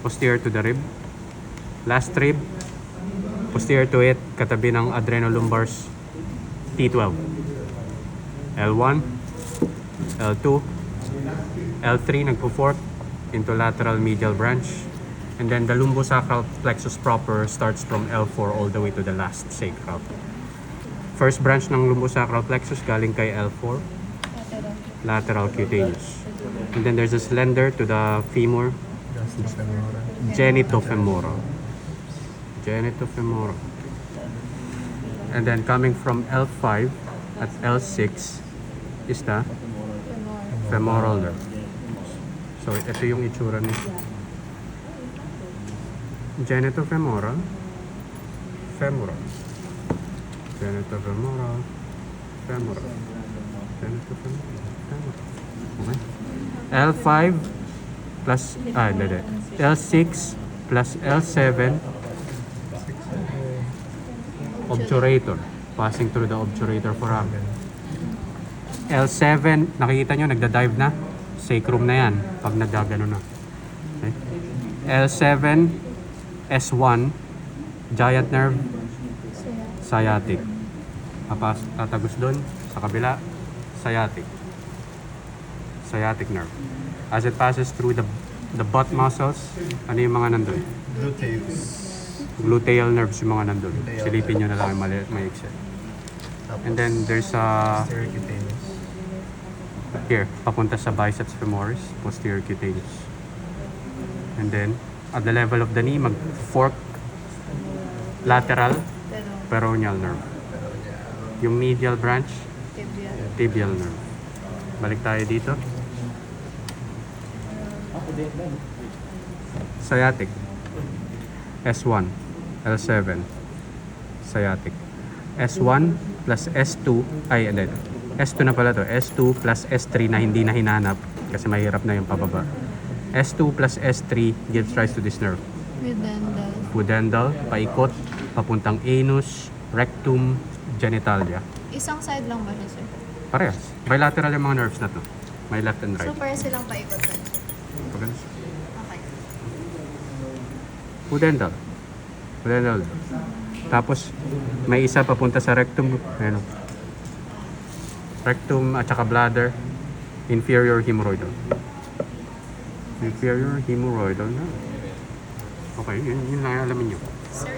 posterior to the rib. Last rib, posterior to it, katabi ng adrenolumbars, T12. L1, L2, L3 nagpo-fork into lateral medial branch. And then the lumbosacral plexus proper starts from L4 all the way to the last sacral. First branch ng lumbosacral plexus galing kay L4, lateral cutaneous. And then there's a slender to the femur, genitofemoral. Genitofemoral. And then coming from L5 at L6 is the femoral nerve. So ito yung itsura niya. Genitofemoral, femoral, genitofemoral, femoral, genitofemoral, femoral. Okay. L5 plus, L6 plus L7, obturator, passing through the obturator foramen. L7, nakikita nyo, nagda-dive na. Sacrum na yan, pag nagagano na. Okay. L7, S1, giant nerve, sciatic. Tatagos doon, sa kabila, sciatic. Sciatic nerve. As it passes through the butt muscles, ano yung mga nandun? Gluteus. Gluteal nerves yung mga nandun. Silipin nyo na lang yung maiksi. And then there's a Posterior cutaneous. here, papunta sa biceps femoris, posterior cutaneous. And then, at the level of the knee, mag-fork lateral peroneal nerve. Yung medial branch, tibial nerve. Balik tayo dito. Sciatic. S1, L7, sciatic. S1 plus S2, S2 na pala to. S2 plus S3 na hindi na hinanap kasi mahirap na yung pababa. S2 plus S3 gives rise to this nerve. Pudendal, paikot, papuntang anus, rectum, genitalia. Isang side lang ba siya, sir? Parehas. Bilateral yung mga nerves na to. May left and right. So, para silang paikot lang. Pagano? Okay. Pudendal. Pudendal. Tapos, may isa papunta sa rectum. Ayan o. Rectum at saka bladder. Inferior hemorrhoidal. Inferior hemorrhoidal na. Okay, yun lang yung alamin nyo. Sir,